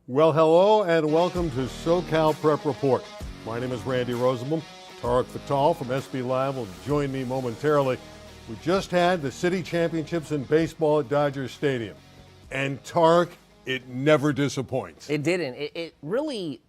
Well, hello and welcome to SoCal Prep Report. My name is Randy Rosenbaum. Tarek Fatal from SB Live will join me momentarily. We just had the city championships in baseball at Dodger Stadium. And Tarek, it never disappoints. It didn't. It really,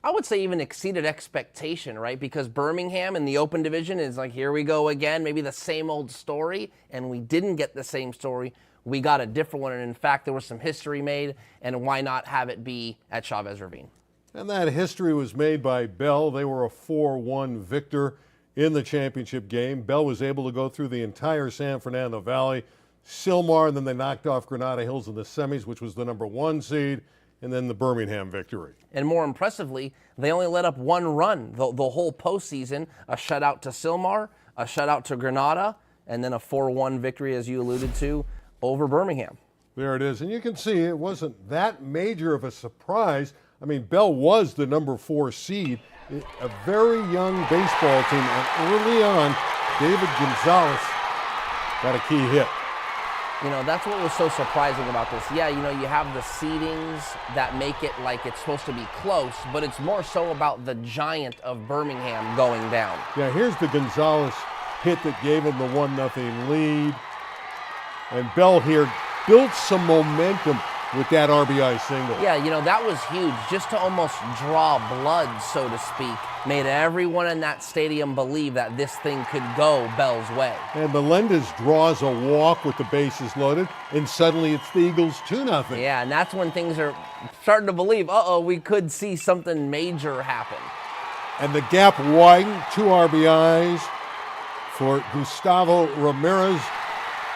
I would say, even exceeded expectation, right? Because Birmingham in the open division is like, here we go again, maybe the same old story, and we didn't get the same story. We got a different one, and in fact, there was some history made, and why not have it be at Chavez Ravine? And that history was made by Bell. They were a 4-1 victor in the championship game. Bell was able to go through the entire San Fernando Valley. Sylmar, and then they knocked off Granada Hills in the semis, which was the #1 seed, and then the Birmingham victory. And more impressively, they only let up one run the whole postseason, a shutout to Sylmar, a shutout to Granada, and then a 4-1 victory, as you alluded to, over Birmingham. There it is. And you can see it wasn't that major of a surprise. I mean, Bell was the #4 seed, a very young baseball team. And early on, David Gonzalez got a key hit. You know, that's what was so surprising about this. Yeah, you know, you have the seedings that make it like it's supposed to be close, but it's more so about the giant of Birmingham going down. Yeah, here's the Gonzalez hit that gave him the 1-0 lead. And Bell here built some momentum with that RBI single. Yeah, you know, that was huge. Just to almost draw blood, so to speak, made everyone in that stadium believe that this thing could go Bell's way. And Melendez draws a walk with the bases loaded, and suddenly it's the Eagles 2-0. Yeah, and that's when things are starting to believe, we could see something major happen. And the gap widened, 2 RBIs for Gustavo Ramirez,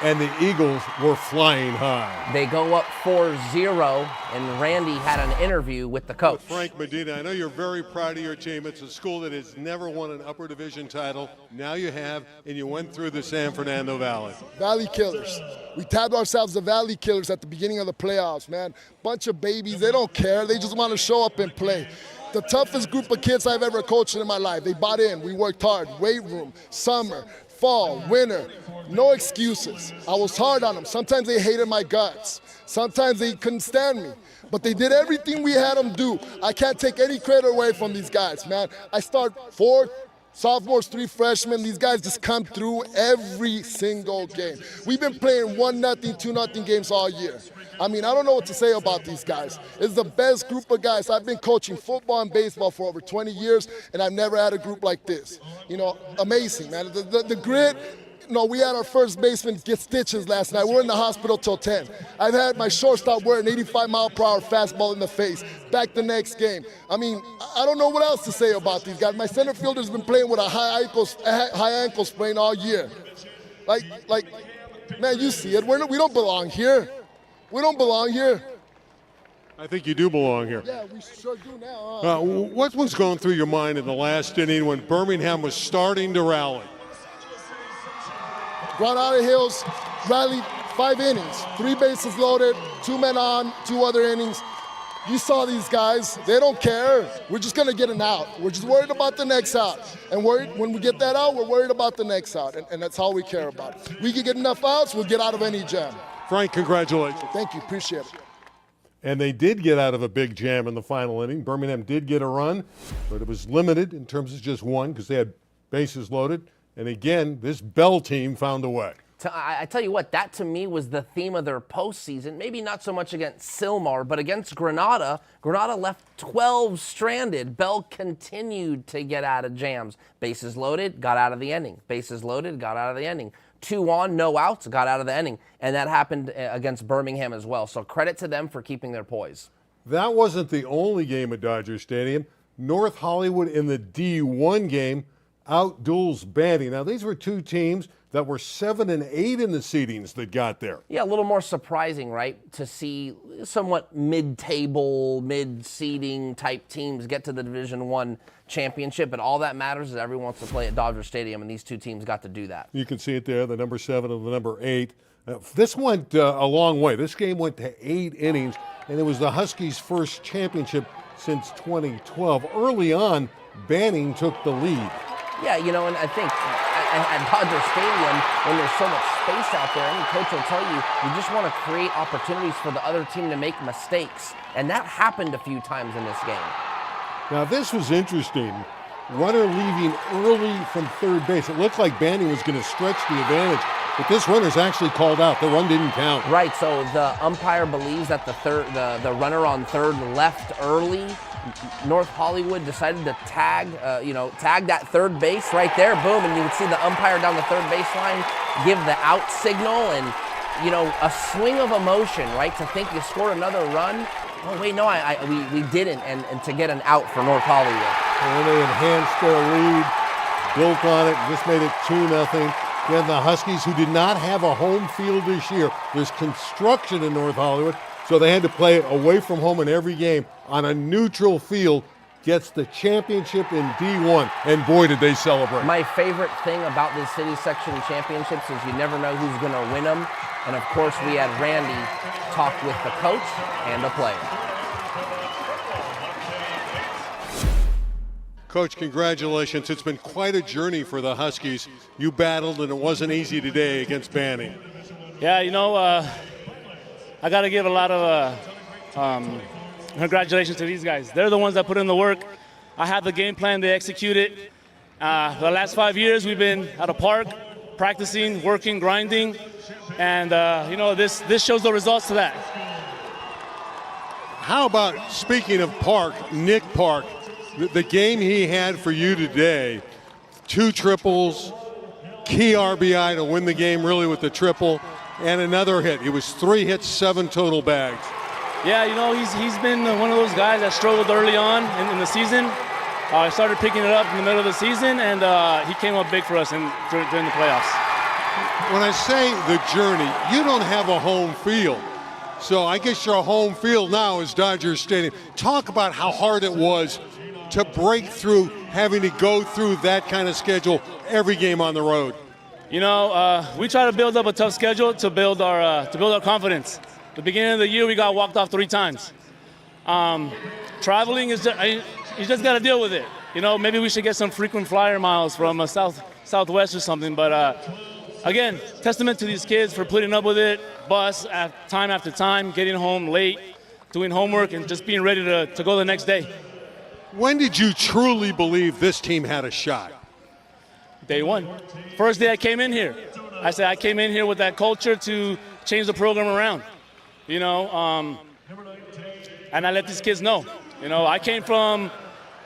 and the Eagles were flying high. They go up 4-0, and Randy had an interview with the coach. With Frank Medina, I know you're very proud of your team. It's a school that has never won an upper division title. Now you have, and you went through the San Fernando Valley. Valley Killers. We tabbed ourselves the Valley Killers at the beginning of the playoffs, man. Bunch of babies, they don't care. They just want to show up and play. The toughest group of kids I've ever coached in my life. They bought in. We worked hard. Weight room, summer, fall, winter, no excuses. I was hard on them. Sometimes they hated my guts. Sometimes they couldn't stand me. But they did everything we had them do. I can't take any credit away from these guys, man. I start 4 sophomores, 3 freshmen. These guys just come through every single game. We've been playing 1-0, 2-0 games all year. I mean, I don't know what to say about these guys. It's the best group of guys. I've been coaching football and baseball for over 20 years, and I've never had a group like this. You know, amazing, man. The grit. No, we had our first baseman get stitches last night. We're in the hospital till 10. I've had my shortstop wear an 85-mile-per-hour fastball in the face. Back the next game. I mean, I don't know what else to say about these guys. My center fielder's been playing with a high ankle sprain all year. Like, man, you see it. We don't belong here. We don't belong here. I think you do belong here. Yeah, we sure do now. What was going through your mind in the last inning when Birmingham was starting to rally? Granada Hills rallied 5 innings, 3 bases loaded, 2 men on, 2 other innings. You saw these guys. They don't care. We're just going to get an out. We're just worried about the next out. And when we get that out, we're worried about the next out. And that's all we care about. We can get enough outs, we'll get out of any jam. Frank, congratulations. Thank you. Appreciate it. And they did get out of a big jam in the final inning. Birmingham did get a run, but it was limited in terms of just 1 because they had bases loaded. And again, this Bell team found a way. I tell you what, that to me was the theme of their postseason. Maybe not so much against Sylmar, but against Granada. Granada left 12 stranded. Bell continued to get out of jams. Bases loaded, got out of the inning. Bases loaded, got out of the inning. 2 on, no outs, got out of the inning. And that happened against Birmingham as well. So credit to them for keeping their poise. That wasn't the only game at Dodger Stadium. North Hollywood in the D1 game outduels Bandy. Now, these were 2 teams that were 7 and 8 in the seedings that got there. Yeah, a little more surprising, right, to see somewhat mid-table, mid-seeding type teams get to the Division I championship, but all that matters is everyone wants to play at Dodger Stadium, and these 2 teams got to do that. You can see it there, the #7 and the #8. This went a long way. This game went to 8 innings, and it was the Huskies' first championship since 2012. Early on, Banning took the lead. Yeah, you know, and I think at Dodger Stadium, when there's so much space out there, any coach will tell you, you just want to create opportunities for the other team to make mistakes. And that happened a few times in this game. Now, this was interesting. Runner leaving early from third base. It looked like Banning was going to stretch the advantage, but this runner's actually called out. The run didn't count. Right, so the umpire believes that the runner on third left early. North Hollywood decided to tag that third base right there, boom, and you can see the umpire down the third baseline give the out signal, and a swing of emotion, right? To think you scored another run. Oh wait, no, we didn't, and to get an out for North Hollywood. And they enhanced their lead, built on it, just made it 2-0. Then the Huskies, who did not have a home field this year, there's construction in North Hollywood, so they had to play it away from home in every game on a neutral field, gets the championship in D1, and boy, did they celebrate. My favorite thing about the city section championships is you never know who's going to win them, and of course we had Randy talk with the coach and the player. Coach, congratulations. It's been quite a journey for the Huskies. You battled, and it wasn't easy today against Banning. Yeah, I got to give a lot of congratulations to these guys. They're the ones that put in the work. I had the game plan, they execute it. The last 5 years we've been at a park, practicing, working, grinding, and this shows the results to that. How about, speaking of Park, Nick Park, the game he had for you today, 2 triples, key RBI to win the game really with the triple, and another hit. It was 3 hits, 7 total bags. Yeah, he's been one of those guys that struggled early on in the season. I started picking it up in the middle of the season, and he came up big for us during the playoffs. When I say the journey, you don't have a home field. So I guess your home field now is Dodger Stadium. Talk about how hard it was to break through having to go through that kind of schedule every game on the road. We try to build up a tough schedule to build our confidence. The beginning of the year, we got walked off 3 times. Traveling is you just got to deal with it. Maybe we should get some frequent flyer miles from Southwest or something. But again, testament to these kids for putting up with it, bus time after time, getting home late, doing homework, and just being ready to go the next day. When did you truly believe this team had a shot? Day one. First day I came in here. I said I came in here with that culture to change the program around. And I let these kids know. I came from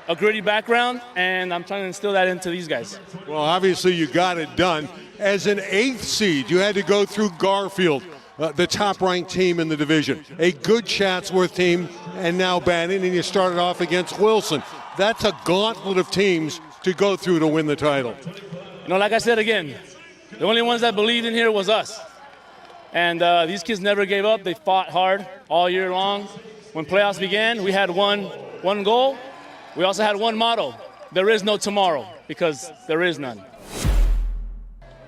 a gritty background, and I'm trying to instill that into these guys. Well, obviously you got it done. As an 8th seed, you had to go through Garfield, the top-ranked team in the division, a good Chatsworth team, and now Banning, and you started off against Wilson. That's a gauntlet of teams to go through to win the title. Like I said again, the only ones that believed in here was us. And these kids never gave up. They fought hard all year long. When playoffs began, we had one goal. We also had one motto: there is no tomorrow, because there is none.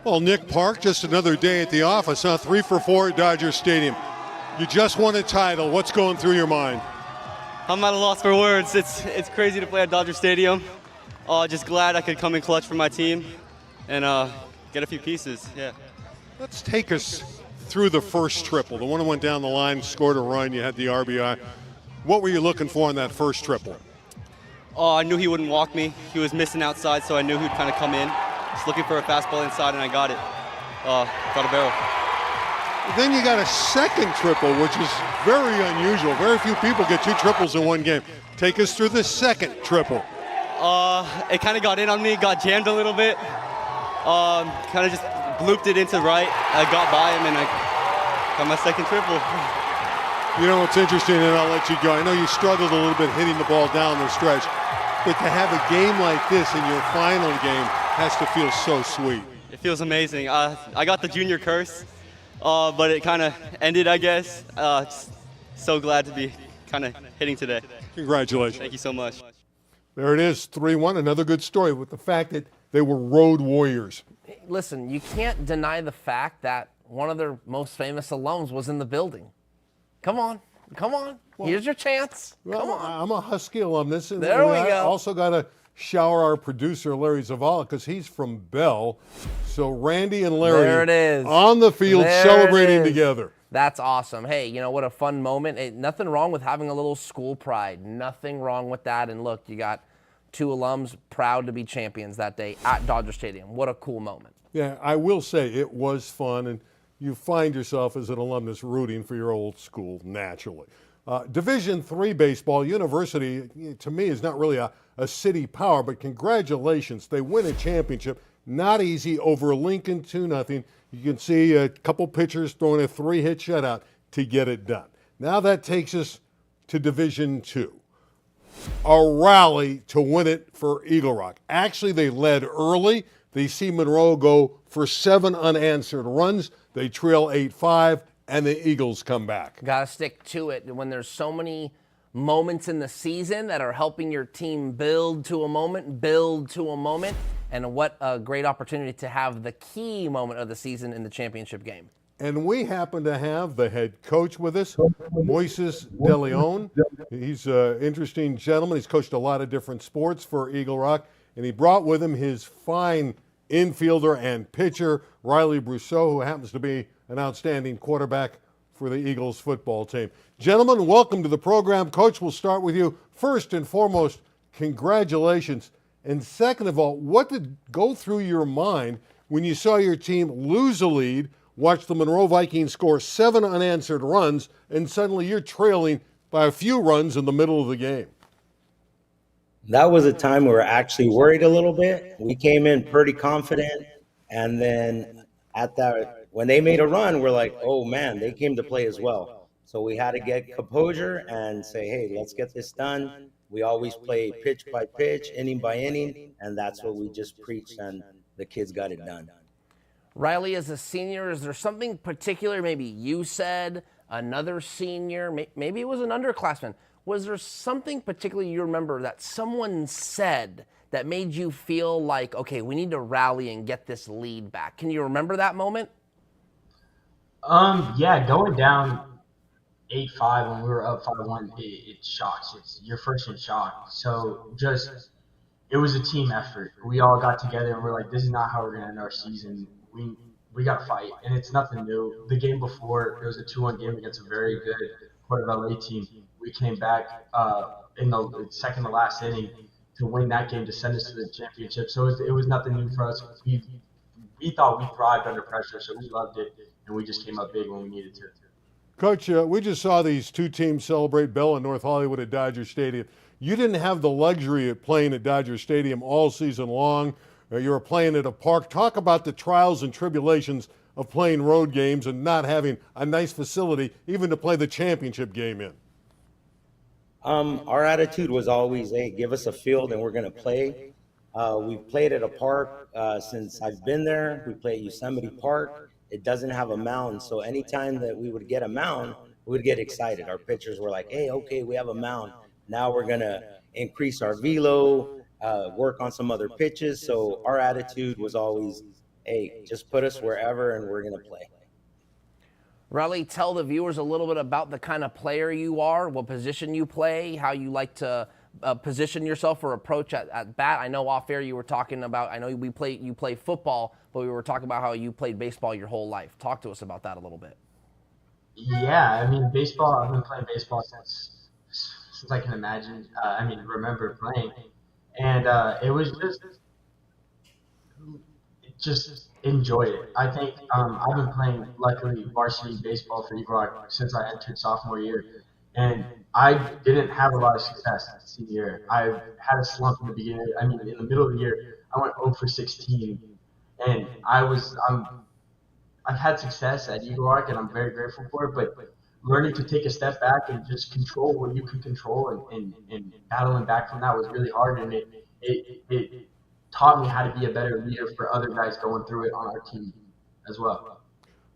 Well, Nick Park, just another day at the office, 3 for 4 at Dodger Stadium. You just won a title. What's going through your mind? I'm at a loss for words. It's crazy to play at Dodger Stadium. Just glad I could come in clutch for my team and get a few pieces. Yeah. Let's take us through the first triple. The one that went down the line, scored a run, you had the RBI. What were you looking for in that first triple? I knew he wouldn't walk me. He was missing outside, so I knew he'd kind of come in. Just looking for a fastball inside, and I got it. Got a barrel. Then you got a second triple, which is very unusual. Very few people get 2 triples in one game. Take us through the second triple. It kind of got in on me, got jammed a little bit. Kind of just blooped it into right. I got by him, and I got my second triple. It's interesting, and I'll let you go. I know you struggled a little bit hitting the ball down the stretch, but to have a game like this in your final game has to feel so sweet. It feels amazing. I got the junior curse, but it kind of ended, I guess. Just so glad to be kind of hitting today. Congratulations. Thank you so much. There it is, 3-1. Another good story with the fact that they were road warriors. Listen, you can't deny the fact that one of their most famous alums was in the building. Come on. Well, here's your chance. Come on. I'm a Husky alumnus. And there we I go. also got to shower our producer, Larry Zavala, because he's from Bell. So Randy and Larry There it is. on the field There celebrating it is. together. That's awesome. Hey, you know, what a fun moment. Hey, nothing wrong with having a little school pride. Nothing wrong with that. And look, you got two alums proud to be champions that day at Dodger Stadium. What a cool moment. Yeah, I will say it was fun, and you find yourself as an alumnus rooting for your old school naturally. Division III baseball, University, to me, is not really a city power, but congratulations. They win a championship. Not easy, over Lincoln 2-0. You can see a couple pitchers throwing a 3-hit shutout to get it done. Now that takes us to Division II. A rally to win it for Eagle Rock. Actually, they led early. They see Monroe go for 7 unanswered runs. They trail 8-5, and the Eagles come back. Got to stick to it. When there's so many moments in the season that are helping your team build to a moment, and what a great opportunity to have the key moment of the season in the championship game. And we happen to have the head coach with us, Moises De Leon. He's an interesting gentleman. He's coached a lot of different sports for Eagle Rock, and he brought with him his fine infielder and pitcher, Reilly Brousseu, who happens to be an outstanding quarterback for the Eagles football team. Gentlemen, welcome to the program. Coach, we'll start with you. First and foremost, congratulations. And second of all, what did go through your mind when you saw your team lose a lead, watch the Monroe Vikings score 7 unanswered runs, and suddenly you're trailing by a few runs in the middle of the game? That was a time we were actually worried a little bit. We came in pretty confident, and then when they made a run, we're like, oh man, they came to play as well. So we had to get composure and say, hey, let's get this done. We always play pitch by pitch, inning by inning, and that's what we just preached, and the kids got it done. Reilly, as a senior, is there something particular maybe you said, another senior, maybe it was an underclassman? Was there something particularly you remember that someone said that made you feel like, okay, we need to rally and get this lead back? Can you remember that moment? Yeah, going down 8-5 when we were up 5-1, it shocks. You're first in shock. So it was a team effort. We all got together and we're like, this is not how we're going to end our season. We got to fight, and it's nothing new. The game before, it was a 2-1 game against a very good Port of LA team. We came back in the second to last inning to win that game to send us to the championship. So it was nothing new for us. We thought we thrived under pressure, so we loved it, and we just came up big when we needed to. Coach, we just saw these two teams celebrate Bell and North Hollywood at Dodger Stadium. You didn't have the luxury of playing at Dodger Stadium all season long. You were playing at a park. Talk about the trials and tribulations of playing road games and not having a nice facility even to play the championship game in. Our attitude was always, hey, give us a field and we're going to play. We've played at a park since I've been there. We play at Yosemite Park. It doesn't have a mound, so anytime that we would get a mound, we would get excited. Our pitchers were like, hey, okay, we have a mound. Now we're going to increase our velo, work on some other pitches. So our attitude was always, hey, just put us wherever and we're going to play. Reilly, tell the viewers a little bit about the kind of player you are, what position you play, how you like to position yourself or approach at bat. I know off air you were talking about, I know you play football, but we were talking about how you played baseball your whole life. Talk to us about that a little bit. Yeah, I mean, baseball, I've been playing baseball since I can imagine, remember playing. And it was just enjoy it. I think I've been playing, luckily, varsity baseball for Eagle Rock since I entered sophomore year. And I didn't have a lot of success at the senior year. I had a slump in the beginning. I mean, in the middle of the year, I went 0 for 16. And I've had success at Eagle Rock, and I'm very grateful for it. But learning to take a step back and just control what you can control and battling back from that was really hard. And it taught me how to be a better leader for other guys going through it on our team as well.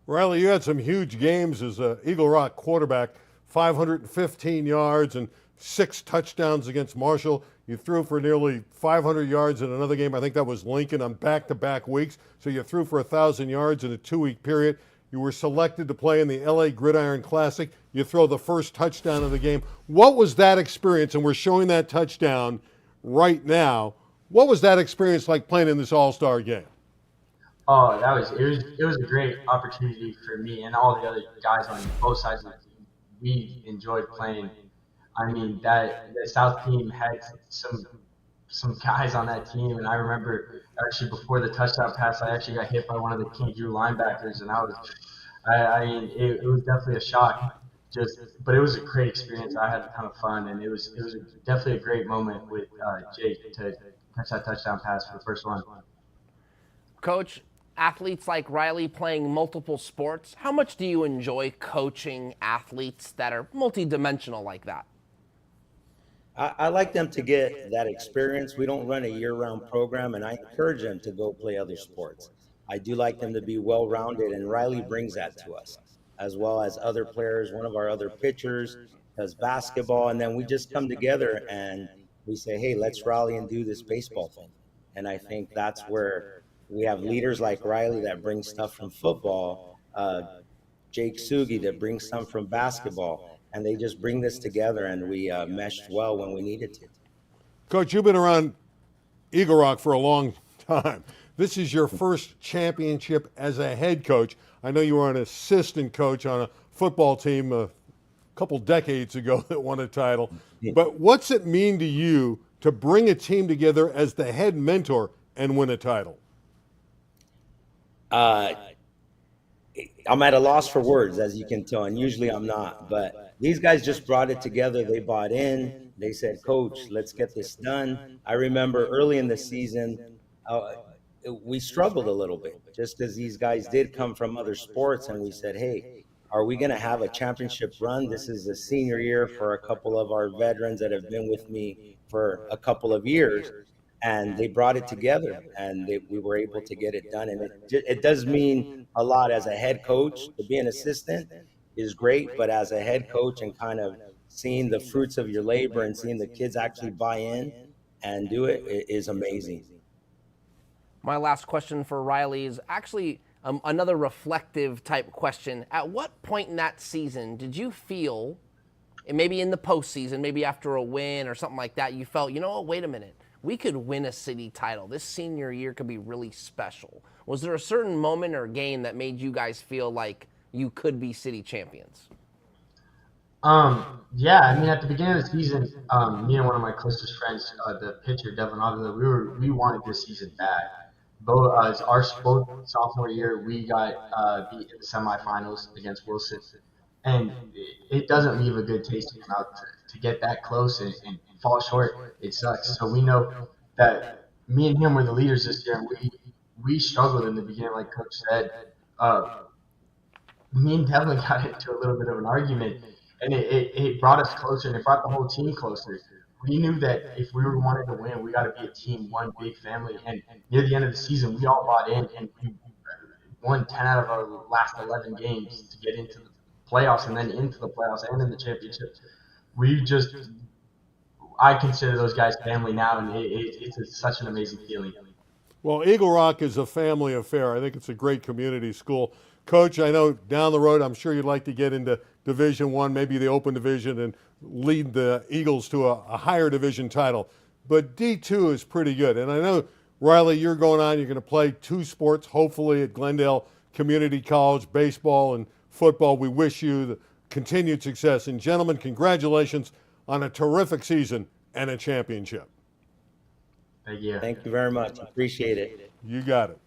Reilly, you had some huge games as an Eagle Rock quarterback, 515 yards and 6 touchdowns against Marshall. You threw for nearly 500 yards in another game. I think that was Lincoln on back-to-back weeks. So you threw for 1,000 yards in a 2-week period. You were selected to play in the LA Gridiron Classic. You throw the first touchdown of the game. What was that experience? And we're showing that touchdown right now. What was that experience like playing in this All-Star game? Oh, it was a great opportunity for me and all the other guys on both sides of the team. We enjoyed playing. I mean, that the South team had some guys on that team, and I remember actually before the touchdown pass, I actually got hit by one of the King Drew linebackers, and I mean, it was definitely a shock. But it was a great experience. I had a ton of fun, and it was definitely a great moment with Jake to catch that touchdown pass for the first one. Coach, athletes like Reilly playing multiple sports, how much do you enjoy coaching athletes that are multidimensional like that? I like them to get that experience. We don't run a year-round program, and I encourage them to go play other sports. I do like them to be well-rounded, and Reilly brings that to us, as well as other players. One of our other pitchers does basketball, and then we just come together and we say, hey, let's rally and do this baseball thing. And I think that's where we have leaders like Reilly that bring stuff from football, Jake Sugi that brings some from basketball, and they just bring this together, and we meshed well when we needed to. Coach, you've been around Eagle Rock for a long time. This is your first championship as a head coach. I know you were an assistant coach on a football team a couple decades ago that won a title. But what's it mean to you to bring a team together as the head mentor and win a title? I'm at a loss for words, as you can tell, and usually I'm not. But these guys just brought it together. They bought in. They said, Coach, let's get this done. I remember early in the season, we struggled a little bit just because these guys did come from other sports. And we said, hey, are we going to have a championship run? This is the senior year for a couple of our veterans that have been with me for a couple of years. And they brought it together, and we were able to get it done. And it does mean a lot as a head coach. To be an assistant is great, but as a head coach and kind of seeing the fruits of your labor and seeing the kids actually buy in and do it is amazing. My last question for Reilly is actually another reflective type question. At what point in that season did you feel, and maybe in the postseason, maybe after a win or something like that, you felt, you know what, wait a minute, we could win a city title. This senior year could be really special. Was there a certain moment or game that made you guys feel like you could be city champions? Yeah, I mean, at the beginning of the season, me and one of my closest friends, the pitcher Devin Avila, we wanted this season bad. Both both sophomore year, we got beat in the semifinals against Wilson, and it doesn't leave a good taste in your mouth to get that close and fall short. It sucks. So we know that me and him were the leaders this year, and we struggled in the beginning, like Coach said. Me and Devin got into a little bit of an argument, and it brought us closer, and it brought the whole team closer. We knew that if we wanted to win, we got to be a team, one big family. And near the end of the season, we all bought in, and we won 10 out of our last 11 games to get into the playoffs, and then into the playoffs and in the championship. I consider those guys family now, and it's such an amazing feeling. Well, Eagle Rock is a family affair. I think it's a great community school. Coach, I know down the road, I'm sure you'd like to get into Division I, maybe the Open Division, and lead the Eagles to a higher division title. But D2 is pretty good. And I know, Reilly, you're going to play two sports, hopefully at Glendale Community College, baseball and football. We wish you the continued success. And gentlemen, congratulations on a terrific season and a championship. Thank you. Thank you very much. Appreciate it. You got it.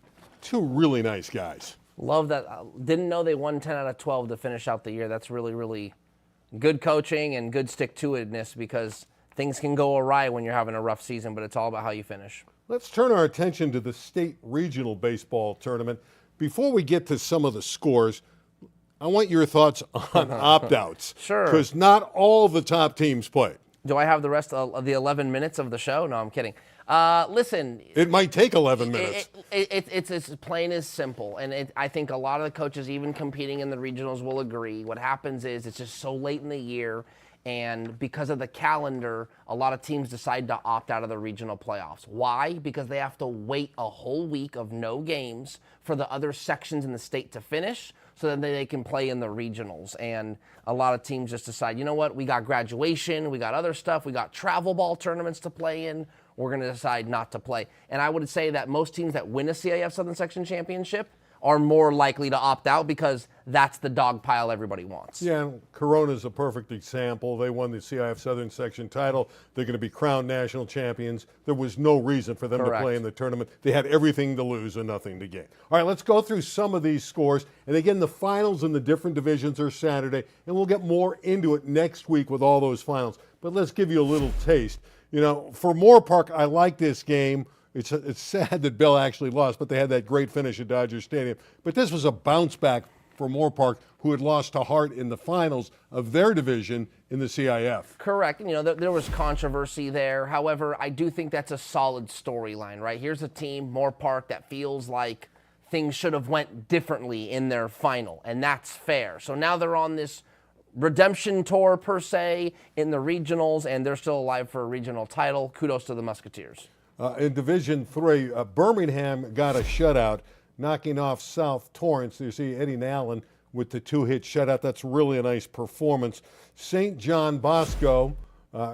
Two really nice guys. Love that. Didn't know they won 10 out of 12 to finish out the year. That's really, really good coaching and good stick-to-itness, because things can go awry when you're having a rough season, but it's all about how you finish. Let's turn our attention to the state regional baseball tournament. Before we get to some of the scores, I want your thoughts on opt-outs. Sure. Because not all the top teams played. Do I have the rest of the 11 minutes of the show? No, I'm kidding. Listen. It might take 11 minutes. It's as plain as simple. And I think a lot of the coaches, even competing in the regionals, will agree. What happens is it's just so late in the year, and because of the calendar, a lot of teams decide to opt out of the regional playoffs. Why? Because they have to wait a whole week of no games for the other sections in the state to finish, so that they can play in the regionals. And a lot of teams just decide, you know what, we got graduation, we got other stuff, we got travel ball tournaments to play in. we're going to decide not to play. And I would say that most teams that win a CIF Southern Section Championship are more likely to opt out because that's the dog pile everybody wants. Yeah, Corona's a perfect example. They won the CIF Southern Section title. They're going to be crowned national champions. There was no reason for them to play in the tournament. They had everything to lose and nothing to gain. All right, let's go through some of these scores. And again, the finals in the different divisions are Saturday, and we'll get more into it next week with all those finals. But let's give you a little taste. You know, for Moore Park, I like this game. It's sad that Bell actually lost, but they had that great finish at Dodger Stadium. But this was a bounce back for Moore Park, who had lost to Hart in the finals of their division in the CIF. Correct. You know, there was controversy there. However, I do think that's a solid storyline, right? Here's a team, Moore Park, that feels like things should have went differently in their final, and that's fair. So now they're on this redemption tour, per se, in the regionals, and they're still alive for a regional title. Kudos to the Musketeers. In Division 3, Birmingham got a shutout, knocking off South Torrance. You see Eddie Nallen with the two-hit shutout. That's really a nice performance. St. John Bosco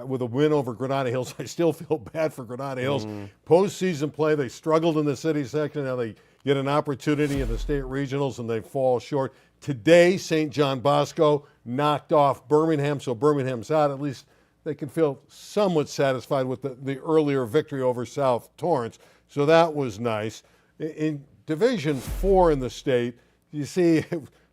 with a win over Granada Hills. I still feel bad for Granada Hills. Postseason play, they struggled in the city section. Now they get an opportunity in the state regionals, and they fall short. Today, St. John Bosco knocked off Birmingham, so Birmingham's out. At least they can feel somewhat satisfied with the earlier victory over South Torrance. So that was nice. In Division 4 in the state, you see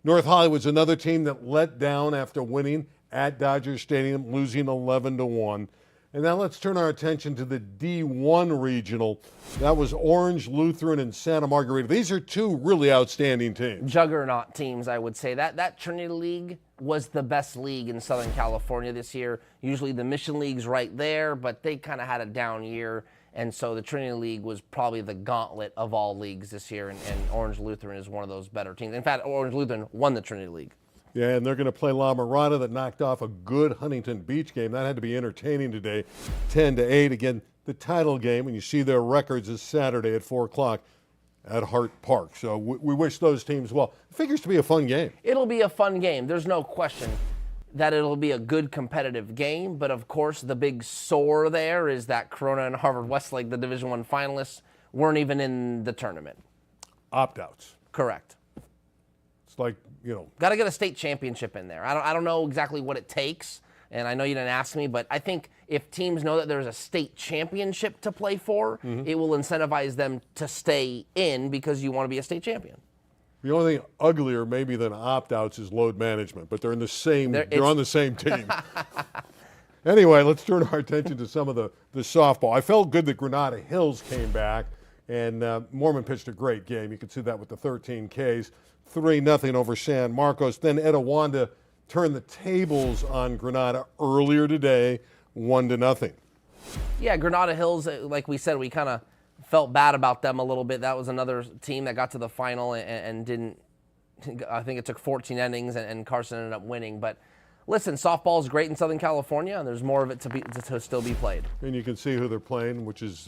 North Hollywood's another team that let down after winning at Dodger Stadium, losing 11-1. And now let's turn our attention to the D1 regional. That was Orange, Lutheran, and Santa Margarita. These are two really outstanding teams. Juggernaut teams, I would say. That Trinity League was the best league in Southern California this year. Usually the Mission League's right there, but they kind of had a down year. And so the Trinity League was probably the gauntlet of all leagues this year, and Orange Lutheran is one of those better teams. In fact, Orange Lutheran won the Trinity League. Yeah, and they're going to play La Mirada that knocked off a good Huntington Beach game. That had to be entertaining today, 10-8. Again, the title game, and you see their records is Saturday at 4 o'clock at Hart Park. So we wish those teams well. It figures to be a fun game. It'll be a fun game. There's no question that it'll be a good competitive game. But, of course, the big sore there is that Corona and Harvard Westlake, the Division I finalists, weren't even in the tournament. Opt-outs. Correct. It's like, you know. Got to get a state championship in there. I don't know exactly what it takes, and I know you didn't ask me, but I think if teams know that there's a state championship to play for, it will incentivize them to stay in because you want to be a state champion. The only thing uglier maybe than opt-outs is load management, but they're in the same. They're on the same team. Anyway, let's turn our attention to some of the softball. I felt good that Granada Hills came back, and Mormon pitched a great game. You can see that with the 13 Ks. 3-0 over San Marcos. Then Etiwanda turned the tables on Granada earlier today, 1-0. Yeah, Granada Hills, like we said, we kind of felt bad about them a little bit. That was another team that got to the final and didn't. I think it took 14 innings, and Carson ended up winning. But listen, softball is great in Southern California, and there's more of it to still be played. And you can see who they're playing, which is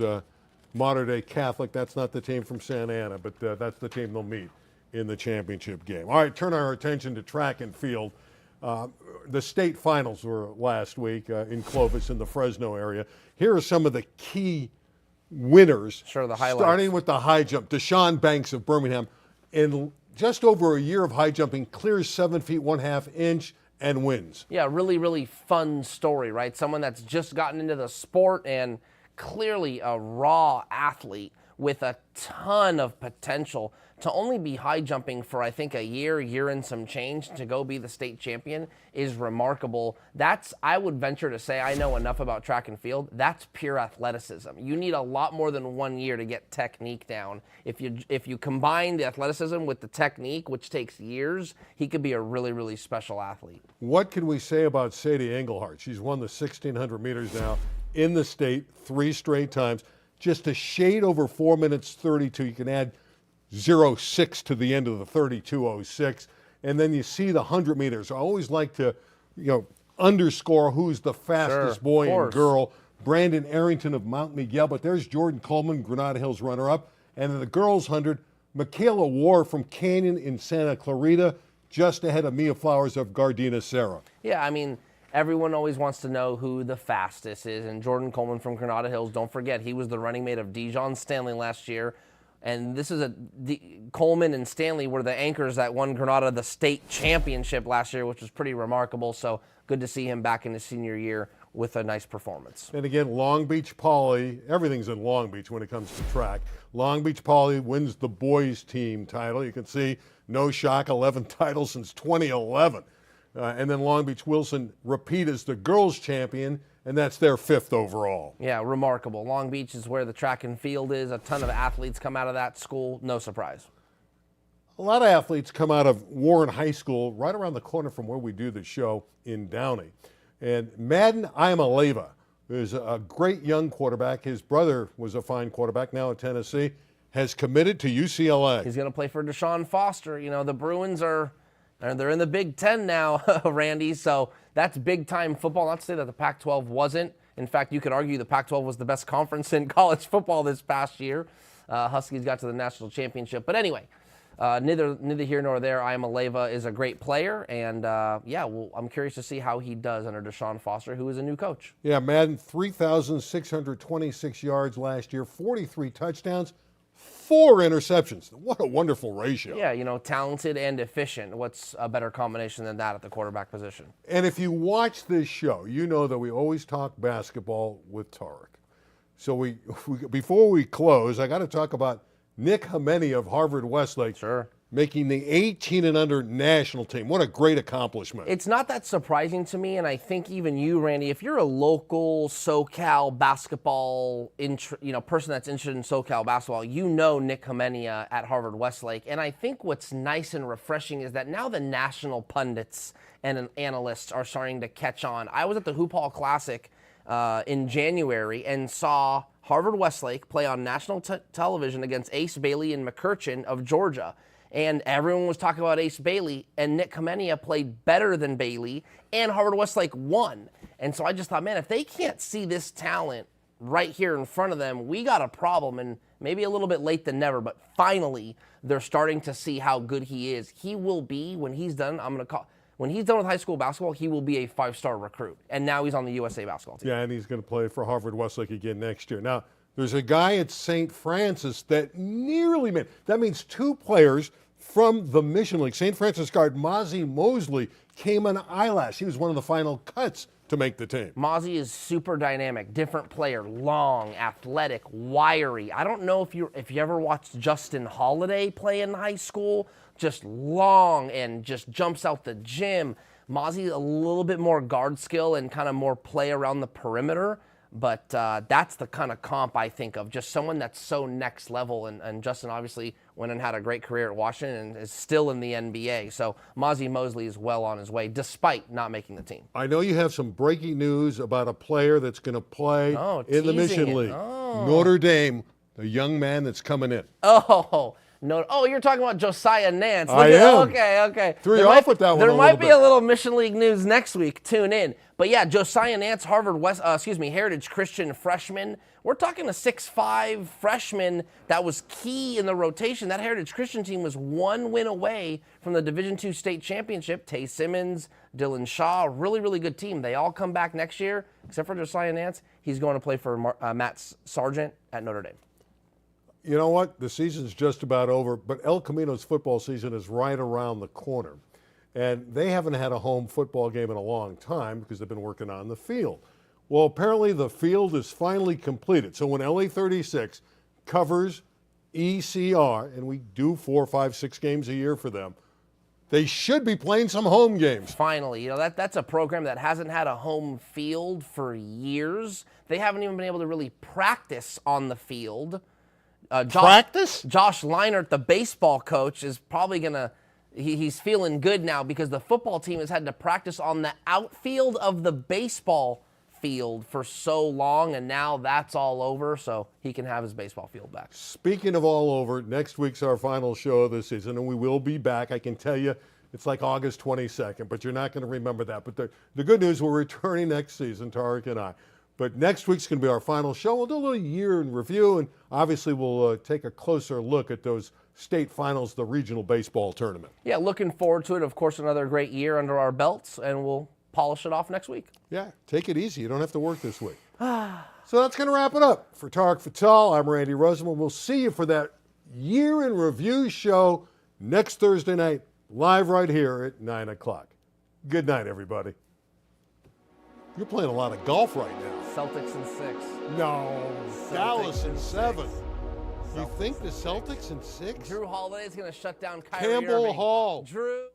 Modern Day Catholic. That's not the team from Santa Ana, but that's the team they'll meet in the championship game. All right, turn our attention to track and field. The state finals were last week in Clovis in the Fresno area. Here are some of the key winners. Sure, the highlights. Starting with the high jump. Deshaun Banks of Birmingham, in just over a year of high jumping, clears 7 feet 1/2 inch and wins. Yeah, really, really fun story, right? Someone that's just gotten into the sport and clearly a raw athlete with a ton of potential. To only be high jumping for, I think, a year and some change to go be the state champion is remarkable. That's, I would venture to say, I know enough about track and field, that's pure athleticism. You need a lot more than 1 year to get technique down. If you combine the athleticism with the technique, which takes years, he could be a really, really special athlete. What can we say about Sadie Engelhardt? She's won the 1,600 meters now in the state 3 straight times. Just a shade over 4 minutes 32. You can add 0.6 to the end of the 32.06. And then you see the 100 meters. I always like to, underscore who's the fastest boy and girl. Brandon Arrington of Mount Miguel, but there's Jordan Coleman, Granada Hills runner-up. And in the girls' 100, Michaela Ward from Canyon in Santa Clarita, just ahead of Mia Flowers of Gardena Serra. Yeah, I mean, everyone always wants to know who the fastest is. And Jordan Coleman from Granada Hills, don't forget, he was the running mate of Dijon Stanley last year. And this is Coleman and Stanley were the anchors that won Granada the state championship last year, which was pretty remarkable. So good to see him back in his senior year with a nice performance. And again, Long Beach Poly, everything's in Long Beach when it comes to track. Long Beach Poly wins the boys team title. You can see, no shock, 11 titles since 2011. And then Long Beach Wilson repeat as the girls champion, and that's their 5th overall. Yeah, remarkable. Long Beach is where the track and field is. A ton of athletes come out of that school. No surprise. A lot of athletes come out of Warren High School, right around the corner from where we do the show in Downey. And Madden Iamaleava is a great young quarterback. His brother was a fine quarterback, now at Tennessee, has committed to UCLA. He's going to play for Deshaun Foster. You know, the Bruins they're in the Big Ten now, Randy, so that's big-time football. Not to say that the Pac-12 wasn't. In fact, you could argue the Pac-12 was the best conference in college football this past year. Huskies got to the national championship. But anyway, neither here nor there. Iamaleava is a great player, and I'm curious to see how he does under Deshaun Foster, who is a new coach. Yeah, Madden, 3,626 yards last year, 43 touchdowns, 4 interceptions. What a wonderful ratio. Yeah, you know, talented and efficient. What's a better combination than that at the quarterback position? And if you watch this show, you know that we always talk basketball with Tarek. So before we close, I got to talk about Nick Hameni of Harvard Westlake. Sure. Making the 18 and under national team. What a great accomplishment. It's not that surprising to me, and I think even you, Randy, if you're a local SoCal basketball person that's interested in SoCal basketball, you know Nick Hameni at Harvard Westlake. And I think what's nice and refreshing is that now the national pundits and analysts are starting to catch on. I was at the Hoop Hall Classic in January and saw Harvard Westlake play on national television against Ace Bailey and McCurchin of Georgia. And everyone was talking about Ace Bailey, and Nick Hameni played better than Bailey, and Harvard Westlake won. And so I just thought, man, if they can't see this talent right here in front of them, we got a problem, and maybe a little bit late than never, but finally they're starting to see how good he is. He will be, when he's done, when he's done with high school basketball, he will be a 5-star recruit. And now he's on the USA basketball team. Yeah, and he's going to play for Harvard Westlake again next year. Now, there's a guy at St. Francis that nearly made. That means 2 players from the Mission League. St. Francis guard Mozzie Mosley came on eyelash. He was one of the final cuts to make the team. Mozzie is super dynamic, different player, long, athletic, wiry. I don't know if you ever watched Justin Holiday play in high school, just long and just jumps out the gym. Mozzie a little bit more guard skill and kind of more play around the perimeter. But that's the kind of comp I think of, just someone that's so next level. And Justin obviously went and had a great career at Washington and is still in the NBA. So Mozzie Mosley is well on his way, despite not making the team. I know you have some breaking news about a player that's going to play in the Mission League. Notre Dame, the young man that's coming in. No. Oh, you're talking about Josiah Nance. I am. Okay. Threw you off with that one. There might be a little Mission League news next week. Tune in. But yeah, Josiah Nance, Heritage Christian freshman. We're talking a 6'5" freshman that was key in the rotation. That Heritage Christian team was 1 win away from the Division II state championship. Tay Simmons, Dylan Shaw, really, really good team. They all come back next year, except for Josiah Nance. He's going to play for Matt Sargent at Notre Dame. You know what? The season's just about over, but El Camino's football season is right around the corner. And they haven't had a home football game in a long time because they've been working on the field. Well, apparently the field is finally completed. So when LA 36 covers ECR, and we do 4, 5, 6 games a year for them, they should be playing some home games. Finally, you know, that's a program that hasn't had a home field for years. They haven't even been able to really practice on the field. Practice? Josh Leinert, the baseball coach, is probably going to he's feeling good now because the football team has had to practice on the outfield of the baseball field for so long, and now that's all over, so he can have his baseball field back. Speaking of all over, next week's our final show of the season, and we will be back. I can tell you it's like August 22nd, but you're not going to remember that. But the good news, we're returning next season, Tarek and I. But next week's going to be our final show. We'll do a little year in review, and obviously we'll take a closer look at those state finals, the regional baseball tournament. Yeah, looking forward to it. Of course, another great year under our belts, and we'll polish it off next week. Yeah, take it easy. You don't have to work this week. So that's going to wrap it up. For Tarek Fatal, I'm Randy Rosenbaum. We'll see you for that Year in Review show next Thursday night, live right here at 9 o'clock. Good night, everybody. You're playing a lot of golf right now. Celtics in 6. No, Dallas in 7. You Celtics think the Celtics in 6? Drew Holiday's going to shut down Kyrie Campbell Irving. Hall. Drew.